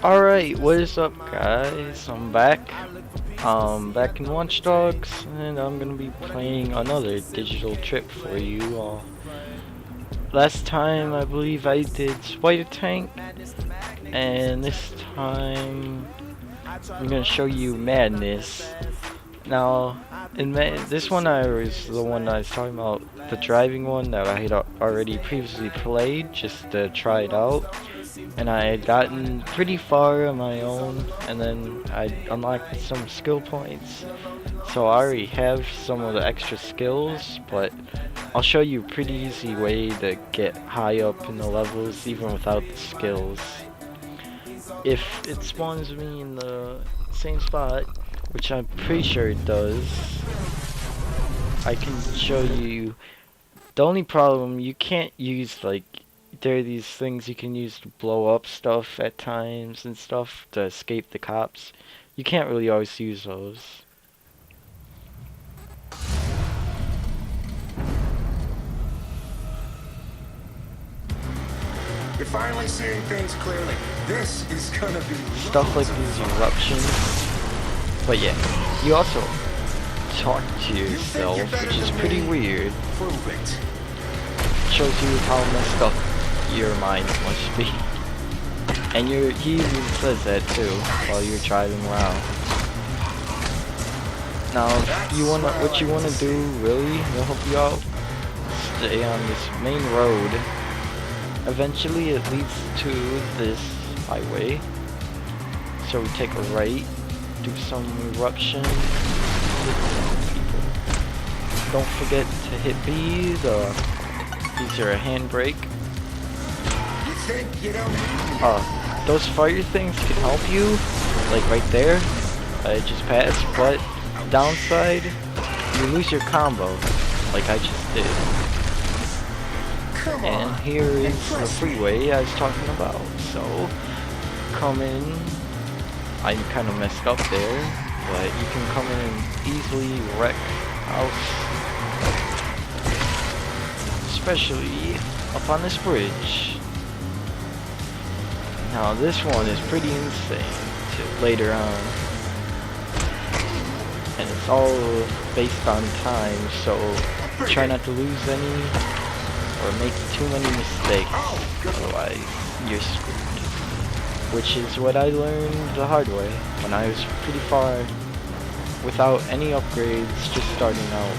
Alright, what is up guys? I'm back. Back in WatchDogs, and I'm gonna be playing another digital trip for you all. Last time I believe I did Spider Tank, and this time I'm gonna show you Madness. Now, this one I was the one I was talking about, the driving one that I had already previously played just to try it out. And I had gotten pretty far on my own, and then I unlocked some skill points. So I already have some of the extra skills, but I'll show you a pretty easy way to get high up in the levels even without the skills. If it spawns me in the same spot, which I'm pretty sure it does, I can show you. The only problem, you can't use like, there are these things you can use to blow up stuff at times and stuff to escape the cops. You can't really always use those. You're finally seeing things clearly. This is gonna be Stuff like these eruptions. But yeah, you also talk to yourself, which is pretty weird. Prove it. Shows you how messed up your mind must be. And he even says that too while you're driving around. Now, what you wanna do really will help you out. Stay on this main road. Eventually, it leads to this highway. So we take a right, do some eruption, hit some people. Don't forget to hit B. These are a handbrake. Those fire things can help you, like right there. I just passed, but downside, you lose your combo, like I just did. And here is the freeway I was talking about. So, come in. I kind of messed up there, but you can come in and easily wreck house. Especially up on this bridge. Now this one is pretty insane later on. And it's all based on time, so try not to lose any or make too many mistakes, otherwise you're screwed. Which is what I learned the hard way when I was pretty far without any upgrades, just starting out.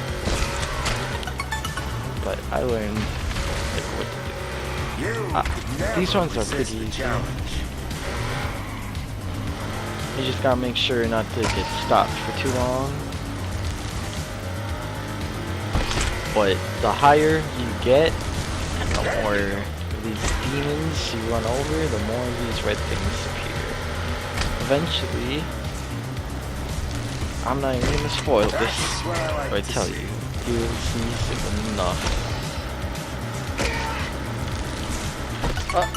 But I learned like what to do. These ones are pretty easy. You just gotta make sure not to get stopped for too long. But the higher you get, and the more of these demons you run over, the more of these red things appear. Eventually, I'm not even gonna spoil this, but I tell you, you will see soon enough. Crap.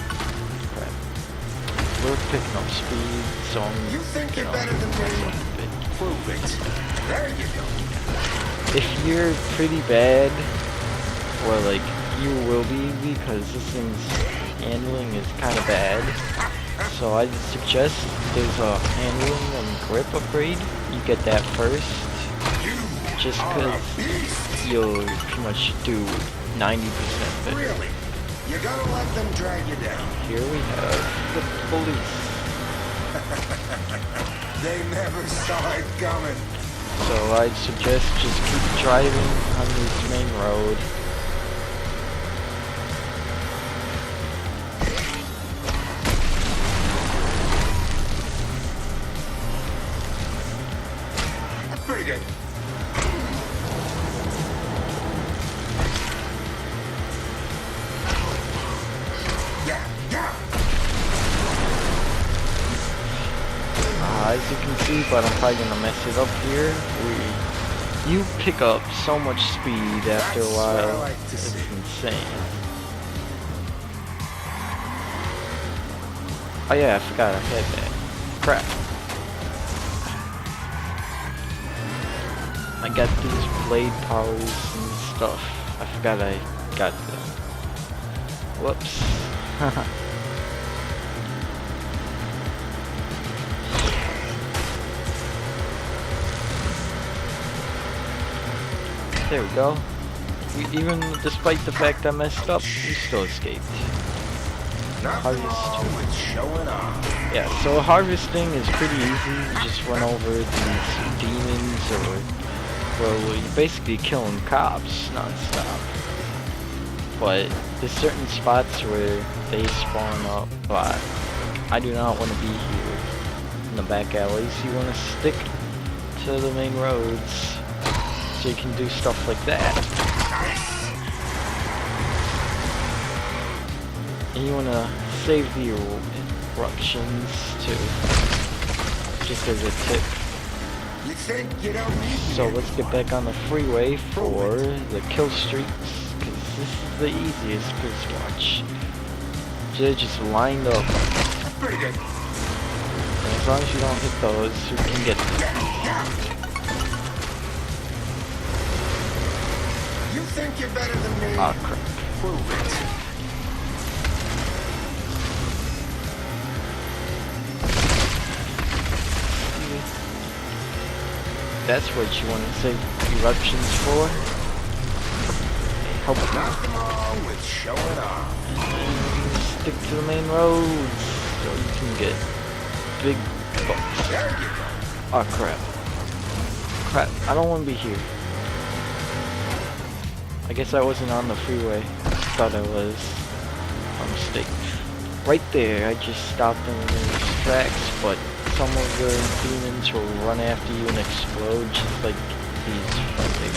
We're picking up speed, so I'm better than me? Prove it. There you go. If you're pretty bad, or like you will be, because this thing's handling is kind of bad, so I suggest there's a handling and grip upgrade. You get that first, just because you'll pretty much do 90% of it. Really? You're gonna let them drag you down. Here we have the police. They never saw it coming. So I'd suggest just keep driving on this main road. That's pretty good. As you can see, but I'm probably gonna mess it up here. You pick up so much speed after a while. It's insane. Oh yeah, I forgot I had that. Crap. I got these blade powers and stuff. I forgot I got them. Whoops. There we go. Even despite the fact I messed up, we still escaped. Harvest. Yeah, so harvesting is pretty easy. You just run over these demons, or well, you're basically killing cops non-stop. But there's certain spots where they spawn up, but I do not want to be here in the back alleys. You want to stick to the main roads so you can do stuff like that. And you want to save the eruptions too, just as a tip. So let's get back on the freeway for the kill streaks, because this is the easiest to watch. They're just lined up. And as long as you don't hit those, you can get them. You think you're better than me? Ah, crap. Prove it. That's what you want to save eruptions for. Help them out. Nothing wrong with showing off. And stick to the main roads so you can get big bucks. There you go. Oh crap. Crap, I don't want to be here. I guess I wasn't on the freeway. Thought I was. A mistake. Right there, I just stopped in those tracks, but some of the demons will run after you and explode just like these friendly.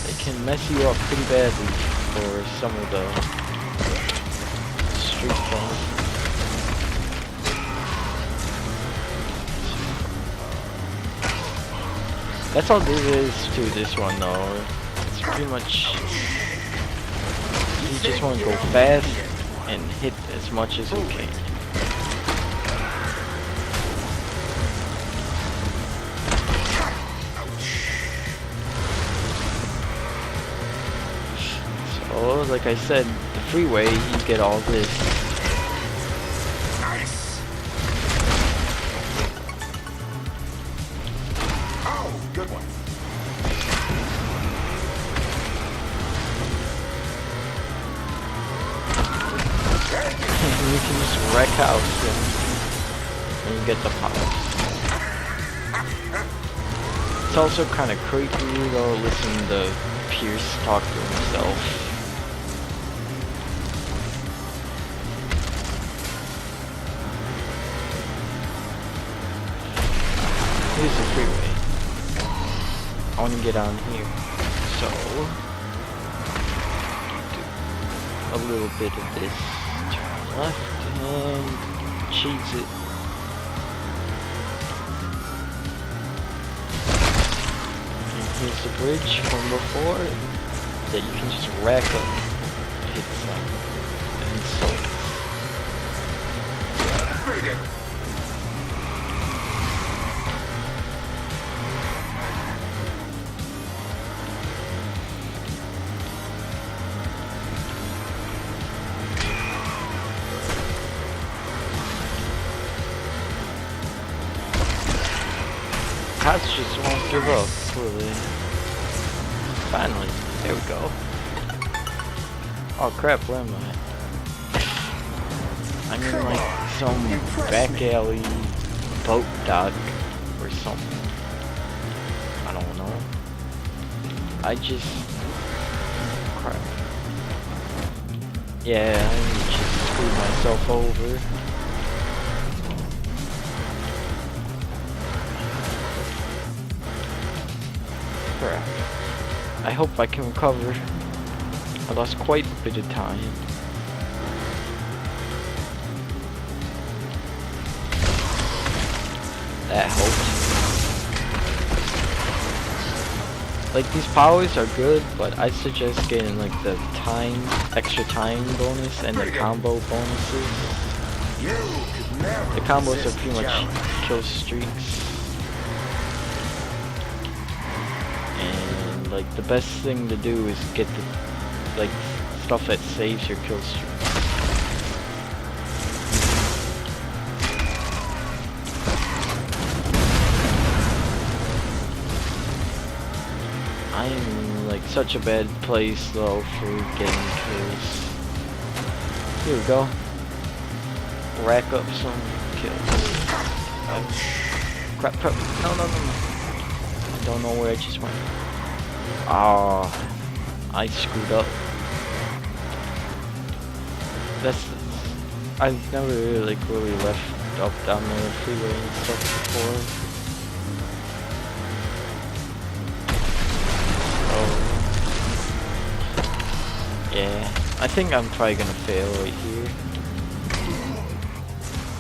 They can mess you up pretty badly for some of the street things. That's all there is to this one though. It's pretty much, you just want to go fast and hit as much as you can. So, like I said, the freeway, you get all this. Nice. Oh, good one. And you can just wreck house and you get the power. It's also kind of creepy though, listen to Pierce talk to himself. Here's the freeway. I want to get on here, so do a little bit of this. Turn left and cheese it. And here's the bridge from before that you can just rack up. Hit some insults. Bring it. Cops just won't give up, will they? Finally, there we go. Oh crap, where am I? I'm in like some back alley boat dock or something. I don't know. I just... crap. Yeah, I just screwed myself over. Crap. I hope I can recover. I lost quite a bit of time. That helped. Like, these powers are good, but I suggest getting like the extra time bonus and the combo bonuses. The combos are pretty much kill streaks. And like the best thing to do is get the like stuff that saves your kill streak. I am such a bad place though for getting kills. Here we go. Rack up some kills. Crap, crap. No, no, no, no. I don't know where I just went. Ah, I screwed up. I've never really, like, really left up down the freeway and stuff before. Oh. Yeah, I think I'm probably gonna fail right here.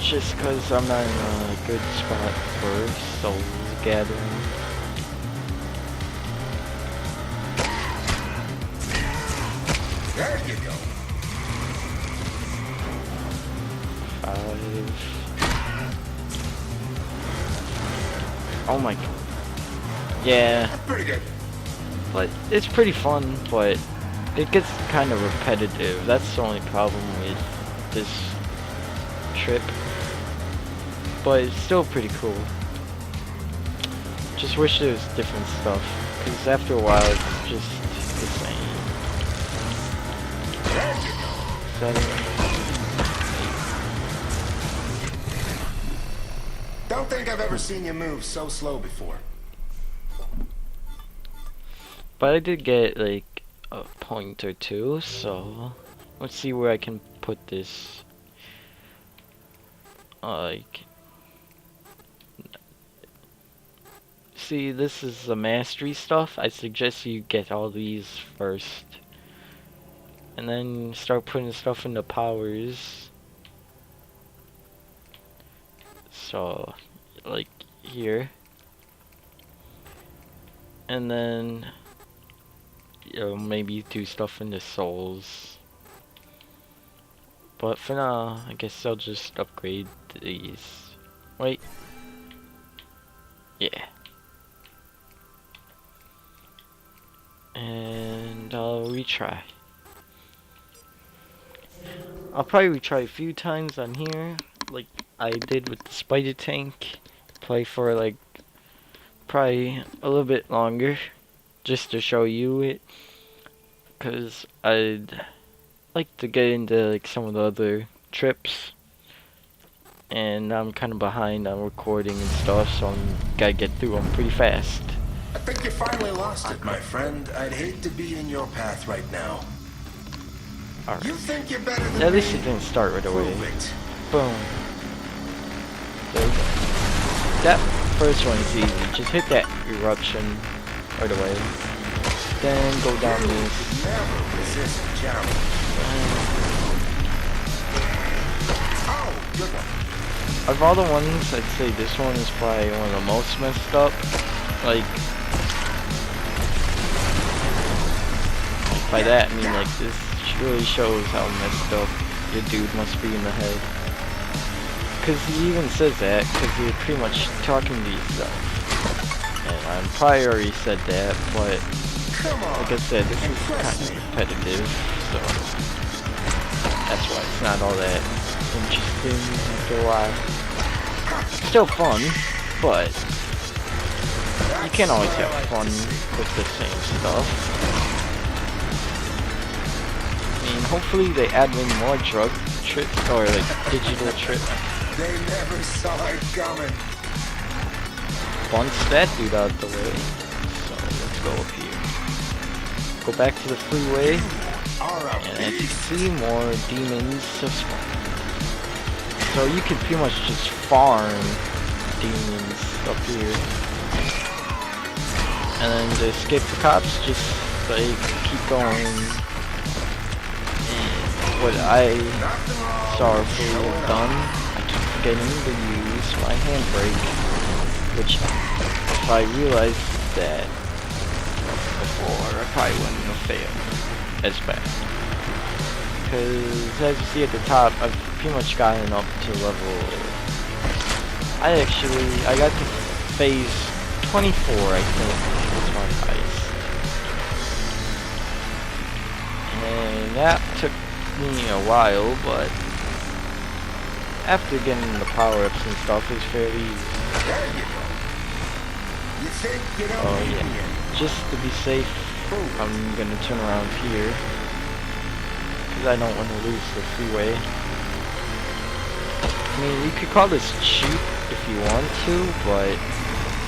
Just cause I'm not in a good spot for soul gathering. There you go. 5. Oh my god. Yeah, Pretty good. but it's pretty fun, but it gets kind of repetitive. That's the only problem with this trip. But it's still pretty cool. Just wish there was different stuff, because after a while it's just the same. 7. Don't think I've ever seen you move so slow before. But I did get like a point or two, so let's see where I can put this. Like, see, this is the mastery stuff. I suggest you get all these first, and then start putting stuff into powers. So, like here, and then maybe do stuff into souls. But for now, I guess I'll just upgrade these. Wait. Yeah. And I'll retry. I'll probably retry a few times on here, like I did with the spider tank. Play for like probably a little bit longer, just to show you it, cause I'd like to get into like some of the other trips, and I'm kind of behind on recording and stuff, so I'm gotta get through them pretty fast. I think you finally lost it, my friend. I'd hate to be in your path right now. Alright. You think you're better than At least me? it didn't start right away. Prove it. Boom. There we go. That first one is easy. Just hit that eruption right away. Then go down this. Never resist a challenge. Oh, good one. Of all the ones, I'd say this one is probably one of the most messed up. Like by that I mean like this really shows how messed up your dude must be in the head. Cause he even says that, cause you're pretty much talking to yourself. And I probably already said that, but like I said, this is kind of repetitive, so that's why it's not all that interesting after a while. Still fun, but you can't always have fun with the same stuff. I mean, hopefully they add in more drug trips, or like digital trips. They never saw it coming. Bunch that dude out the way. So let's go up here. Go back to the freeway. And as you see, more demons to spawn. So you can pretty much just farm demons up here. And then to escape the cops, just like keep going. And what I sorrowfully have done, I keep forgetting to use my handbrake. Which, if I realized that before, I probably wouldn't have failed as bad. Because as you see at the top, I've pretty much gotten up to level... I got to phase 24, I think, was my highest. And that took me a while, but after getting the power-ups and stuff, it's fairly easy. There you go. You think you don't Oh need me yeah, anymore. just to be safe, I'm gonna turn around here because I don't want to lose the freeway. I mean, you could call this cheap if you want to, but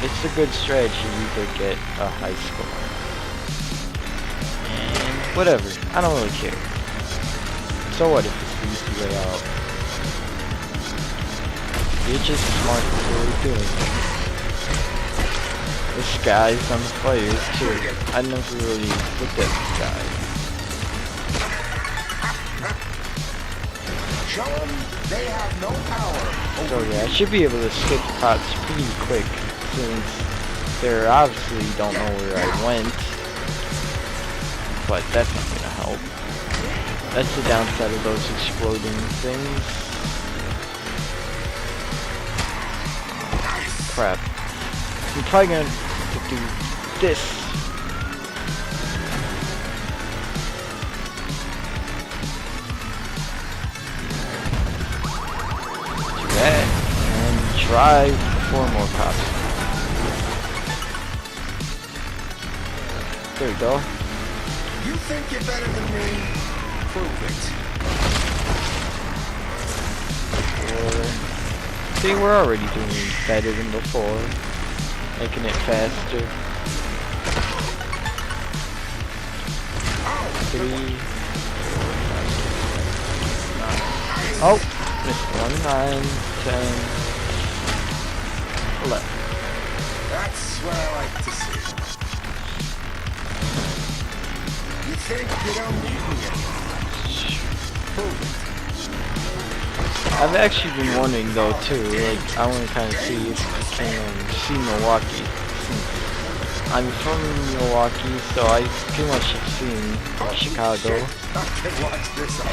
it's a good strategy. You could get a high score. And whatever, I don't really care. So what if it's the easy way out? You're just smart at what you're doing. This guy's on fire too. I never really looked at this guy. Show them they have no power. So yeah, I should be able to skip spots pretty quick since they obviously don't know where I went. But that's not gonna help. That's the downside of those exploding things. Crap. I'm probably gonna have to do this. Do that. And try 4 more cops. There we go. You think you're better than me? Prove it. See, we're already doing better than before. Making it faster. 3, 4, 5, 6, 9. Oh! Missed one. 9, 10, 11. That's what I like to see. You think you don't need me anymore? Prove it. I've actually been wondering though too, like I want to kind of see if I can see Milwaukee. I'm from Milwaukee, so I pretty much have seen Chicago,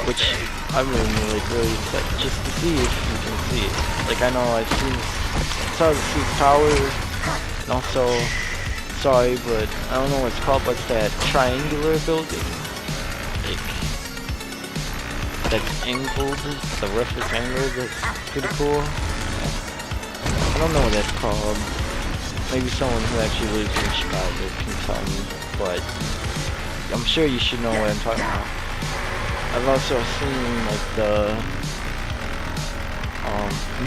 which I'm really excited just to see if you can see it. Like I know saw the Seat Tower, and also sorry, but I don't know what it's called, but it's that triangular building. That's angled, the roof is angled, that's pretty cool. I don't know what that's called. Maybe someone who actually lives in Chicago can tell me, but I'm sure you should know what I'm talking about. I've also seen like the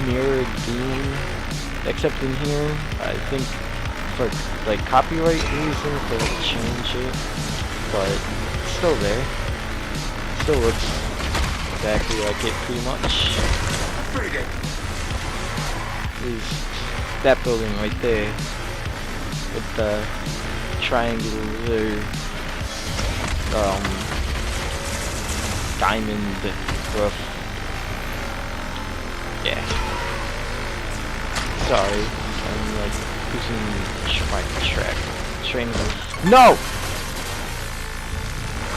mirrored beam, except in here, I think for like copyright reasons they would change it, but it's still there. Still looks exactly like it pretty much. Pretty good. Is that building right there with the triangular diamond roof. Yeah. Sorry, I'm like using my train. No!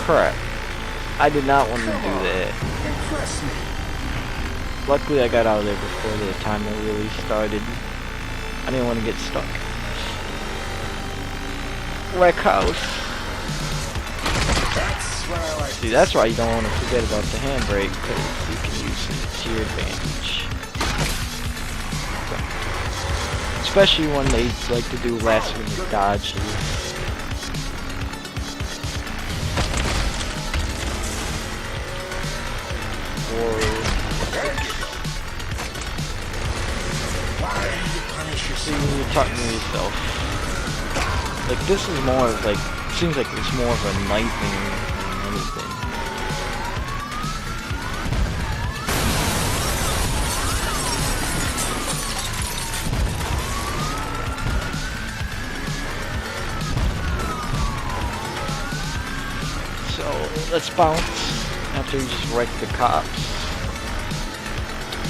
Crap. I did not want to do that. Impress me. Luckily I got out of there before the timer really started. I didn't want to get stuck. Wreck house. That's what I like. See, that's why you don't want to forget about the handbrake, because you can use it to your advantage. Especially when they like to do last minute dodges. See, you're talking to yourself. Like, this is more of like, seems like it's more of a nightmare than anything. So, let's bounce after you just wreck the cops.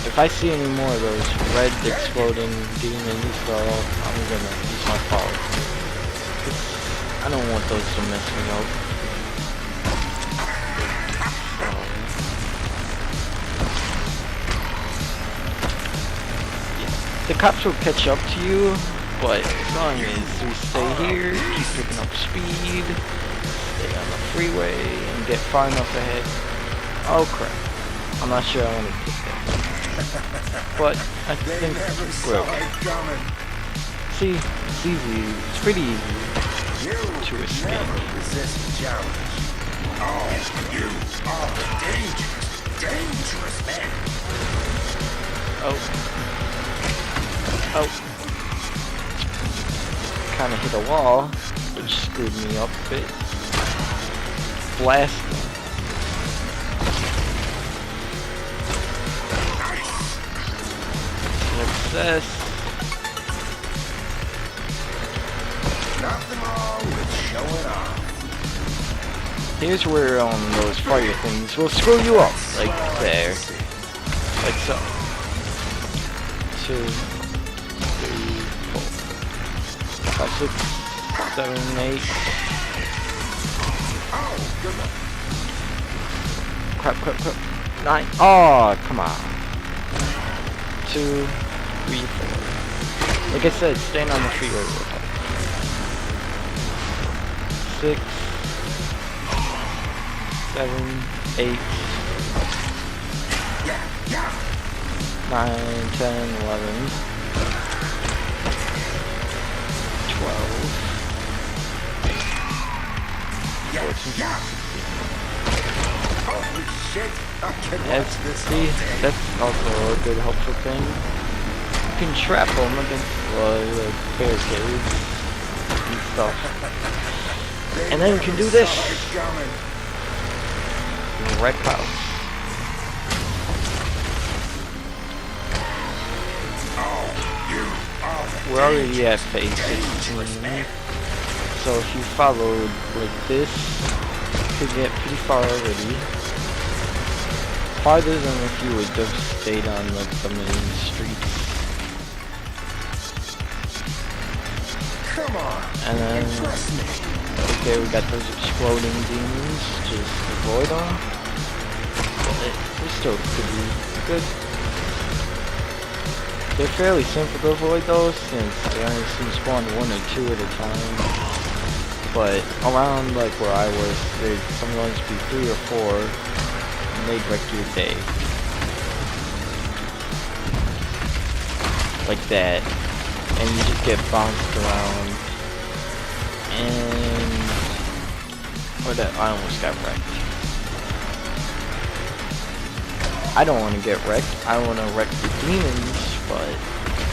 If I see any more of those red exploding demons, though, I'm gonna use my power. I don't want those to mess me up. Yeah. The cops will catch up to you, but as long as we stay here, keep picking up speed, stay on the freeway, and get far enough ahead. Oh crap. I'm not sure I want to get that. But I think we're okay. See, it's easy. It's pretty easy. to escape. Never resist a challenge. Oh, you are dangerous, dangerous man. Oh. Oh. Kind of hit a wall, which screwed me up a bit. Blast. Success. Nothing wrong with showing off. Here's where those fire things will screw you up, like there, like so. 2, 3, 4, 5, 6, 7, 8. Oh, good luck. Crap. 9. Oh, come on. 2, 3, 4. Like I said, stand on the feet real quick. 6, 7, 8, 9, 10, 11, 12, 14. Holy shit, I can watch That's, this see, all day. that's also a good helpful thing. You can trap them against like barricades and stuff. And then you can do this. Wreck house. We're already at phase 16. So if you followed like this, you could get pretty far already. Farther than if you would just stayed on like the main streets. Come on. And then, okay, we got those exploding demons. Just avoid them. But we're still pretty good. They're fairly simple to avoid those, since they only seem to spawn 1 or 2 at a time. But around like where I was, there'd sometimes be 3 or 4, and they'd wreck your day. Like that. And you just get bounced around. And I almost got wrecked. I don't want to get wrecked. I want to wreck the demons, but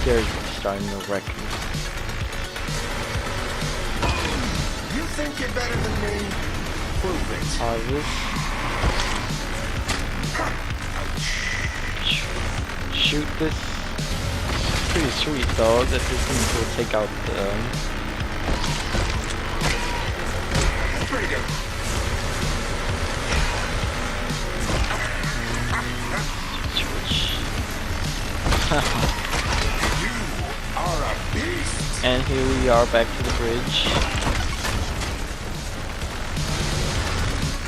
they're starting to wreck me. You think you're better than me? Prove it. Pauses. Shoot this. Pretty sweet though that this thing will take out the Freedom. You are a beast. And here we are back to the bridge.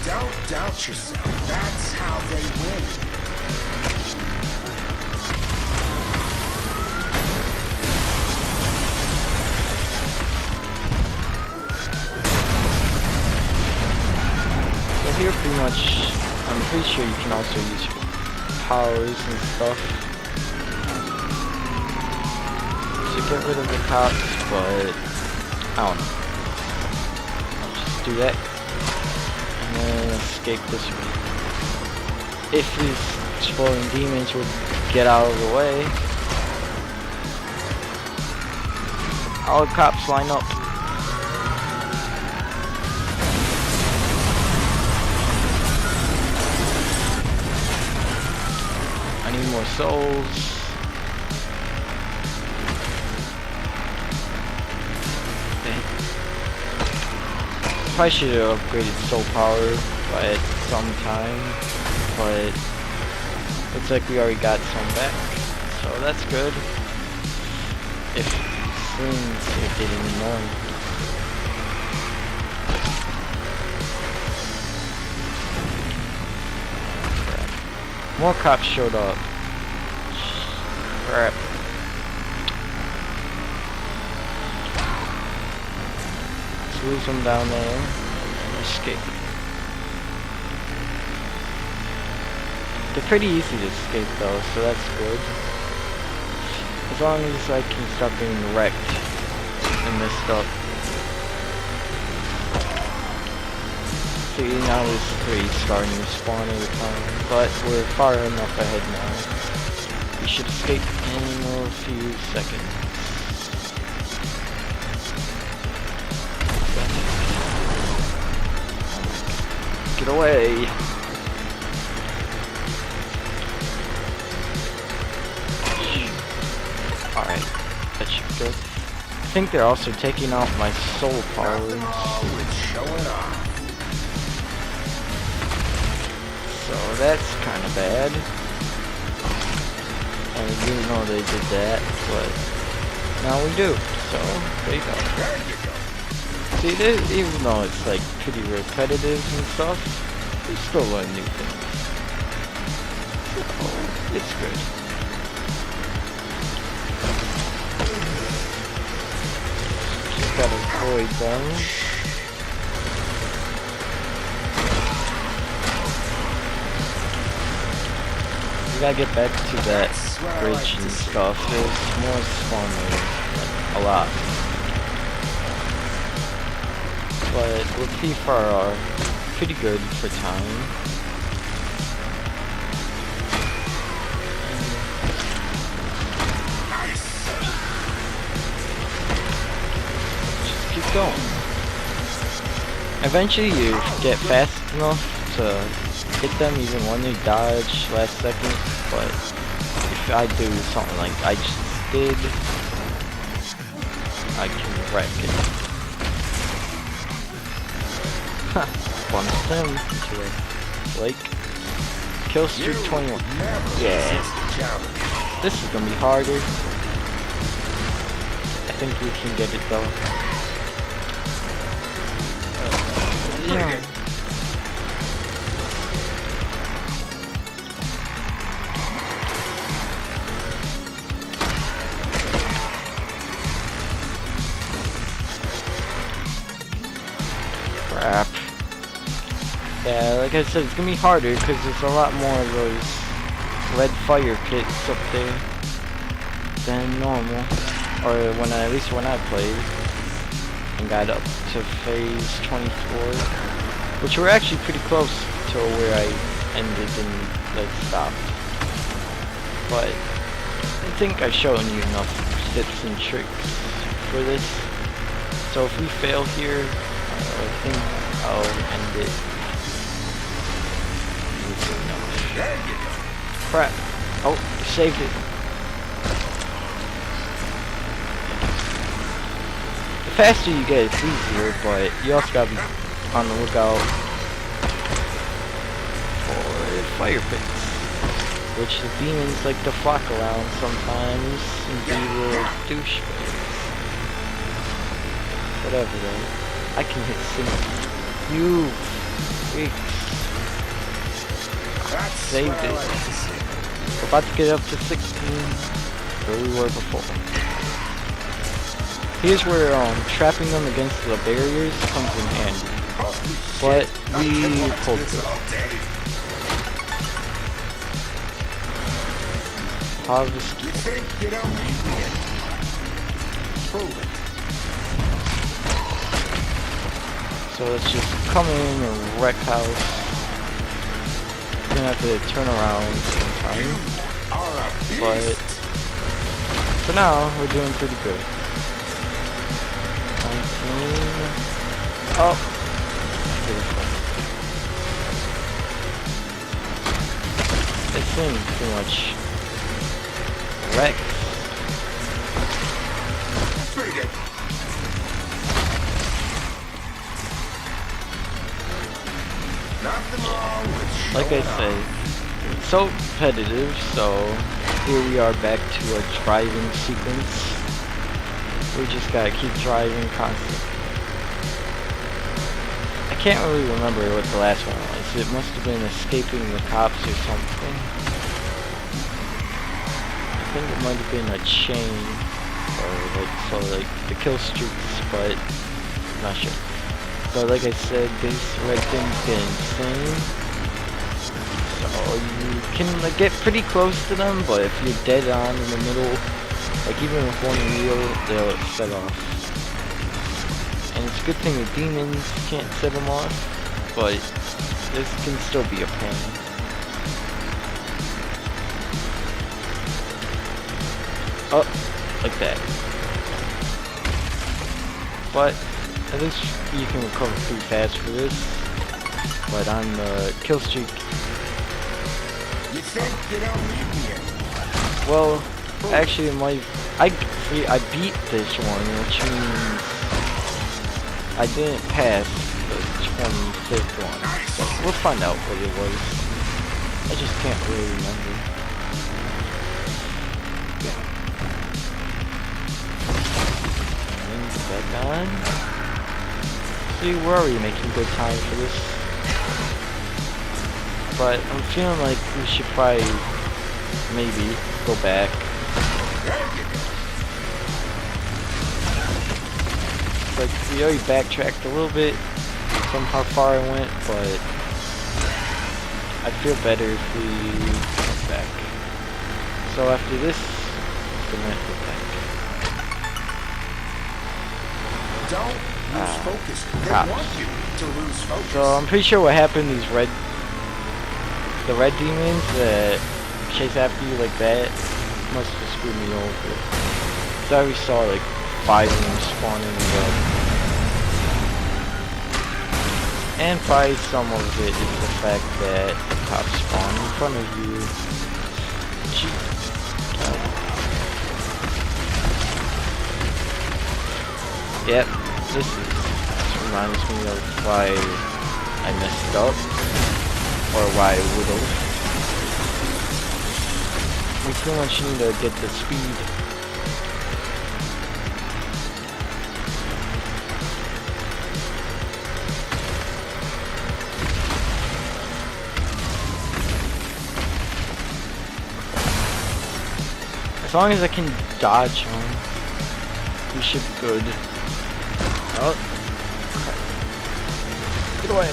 Don't doubt yourself. That's how they win. So here pretty much, I'm pretty sure you can also use powers and stuff to get rid of the cops, but I don't know. I'll just do that and then escape this way. If these exploding demons would get out of the way, all the cops line up. I need more souls. Probably should have upgraded soul power at some time, but looks like we already got some back, so that's good. If things are getting annoying. Crap. More cops showed up. Crap. Lose them down there and escape. They're pretty easy to escape though, so that's good. As long as I can stop being wrecked and messed up. See, now there's 3 starting to spawn at a time, but we're far enough ahead now. We should escape in a few seconds. Get away! Alright, that should be good. I think they're also taking out my soul powers. So that's kind of bad. I didn't know they did that, but now we do. So there you go. See, even though it's like pretty repetitive and stuff, we still learn new things. So it's good. Just gotta avoid them. We gotta get back to that bridge and stuff. There's more spawners, like, a lot. But we're pretty good for time. Just keep going. Eventually you get fast enough to hit them even when they dodge last second, but if I do something like I just did, I can wreck it. Bumped him into a lake. Kill streak 21. Yeah. This is gonna be harder. I think we can get it though. Yeah. Crap. Yeah, like I said, it's gonna be harder because there's a lot more of those red fire pits up there than normal. Or at least when I played and got up to phase 24, which we're actually pretty close to where I ended and like stopped. But I think I've shown you enough tips and tricks for this. So if we fail here, I think I'll end it. Crap. Oh, saved it. The faster you get, it's easier, but you also gotta be on the lookout for fire pits, which the demons like to flock around sometimes and be little douchebags. Whatever though. I can hit single. You freaks. Saved it. We're about to get up to 16, where we were before. Here's where trapping them against the barriers comes in handy. But we pulled it. Harvest. So let's just come in and wreck house. We're gonna have to turn around sometime. But for now, we're doing pretty good. 19. Oh. This thing pretty much wrecked. Pretty good. Like I say, it's so repetitive, so here we are back to a driving sequence. We just gotta keep driving constantly. I can't really remember what the last one was. It must have been escaping the cops or something. I think it might have been a chain, or like the kill streaks, but I'm not sure. But like I said, this red thing's getting insane. So you can like get pretty close to them, but if you're dead on in the middle, like even with one wheel, they'll set off. And it's a good thing the demons can't set them off. but this can still be a pain. Oh, like that. But at least you can recover pretty fast for this. But on the kill streak, You think you don't need me anymore? well, actually, I beat this one, which means I didn't pass the 25th one. So we'll find out what it was. I just can't really remember. And back on. See, we're already making good time for this. But I'm feeling like we should probably maybe go back. It's like we already backtracked a little bit from how far I went, but I'd feel better if we went back. So after this, we're gonna go back. Don't lose focus. They Cops. want you to lose focus. So I'm pretty sure what happened, the red demons that chase after you like that must have screwed me over. So I already saw like 5 of them spawning up. And probably some of it is the fact that the cops spawn in front of you. Yep, this reminds me of why I messed up. Or why I would've. We pretty much need to get the speed. As long as I can dodge him, we should be good. Oh, crap. Get away.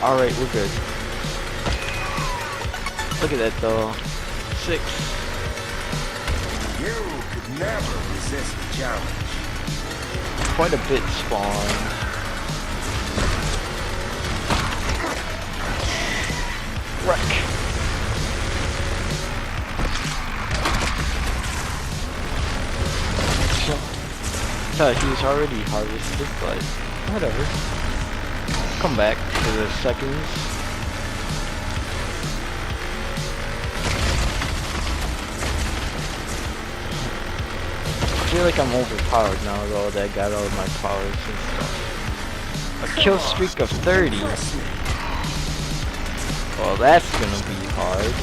Alright, we're good. Look at that though. 6. You could never resist the challenge. Quite a bit spawned. Wreck. Thought he was already harvested, but whatever. Come back to the seconds. I feel like I'm overpowered now though that I got all of my powers and stuff. A kill streak of 30. Well, that's gonna be hard.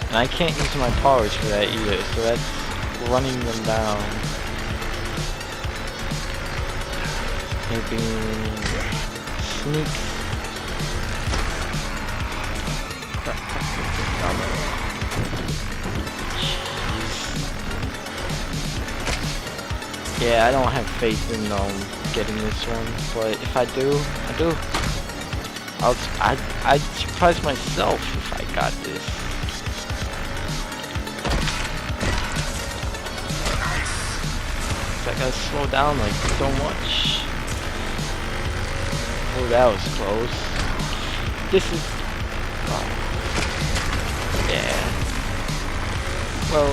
And I can't use my powers for that either, so that's running them down. Maybe sneak. Yeah, I don't have faith in getting this one, but if I do, I do. I'd surprise myself if I got this. I gotta slow down like so much. Oh, that was close. This is. Oh. Yeah. Well,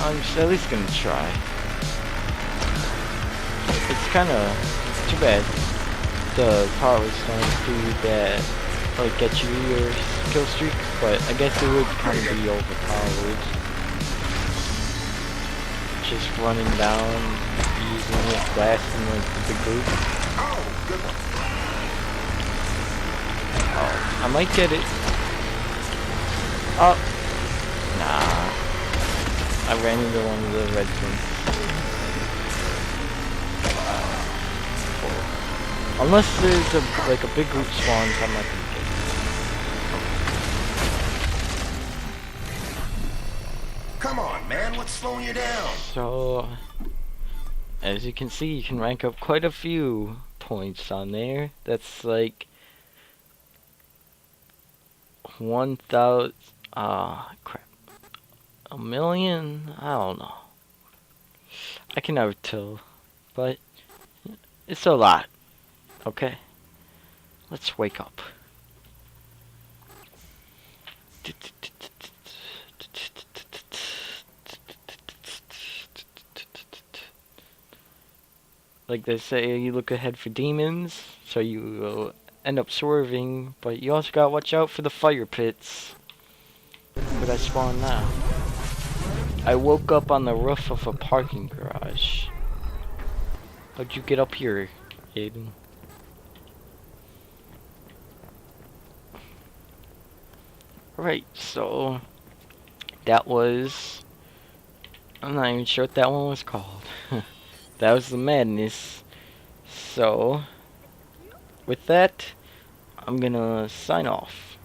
I'm just at least gonna try. It's kind of too bad the powers don't do that, like get you your kill streak, but I guess it would kind of be overpowered. Just running down, using it, blasting like the big group. Oh, I might get it. Oh, nah. I ran into one of the red ones. Unless there's a big group spawns, I'm not gonna get it. Come on, man, what's slowing you down? So, as you can see, you can rank up quite a few points on there. That's like 1,000. Crap. A million? I don't know. I can never tell, but it's a lot. Okay, let's wake up. Like they say, you look ahead for demons, so you will end up swerving, but you also gotta watch out for the fire pits. Where'd I spawn now? I woke up on the roof of a parking garage. How'd you get up here, Aiden? Right, so that was... I'm not even sure what that one was called. That was the madness. So, with that, I'm gonna sign off.